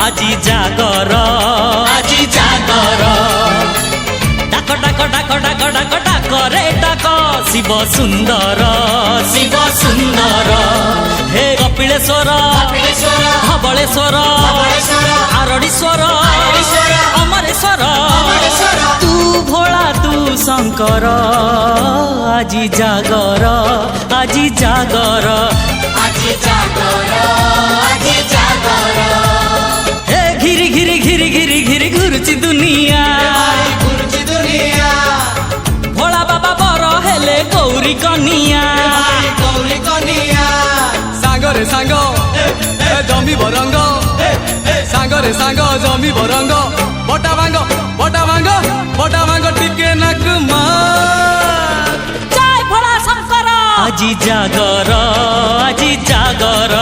আজি জাগর আজি জাগর ডাক ডাক ডাক ডাক ডাক ডাক রে ডাক শিব সুন্দর শিব সুন্দর হে কপিলেশ্বর ধবলেশ্বর আরড়ীশ্বর অমরেশ্বর তু ভোলা তু শঙ্কর আজি জাগর আজি জাগর আজি জাগর আজি জাগর হে ঘিরি ঘিরি ঘিরি ঘিরি ঘিরি ঘুরছি দুনিয়া ভোলা বাবা বড় হেলে গৌরী কনিয়া সাগরে সাঙ্গ জমি বরঙ্গ সাগরে সাঙ্গ জমি বরঙ্গ বটা ভাঙ্গ বটা ভাঙ্গ বটা ভাঙ্গ টিকে নাক জয় ভোলা শঙ্কর আজি জাগর আজি জাগর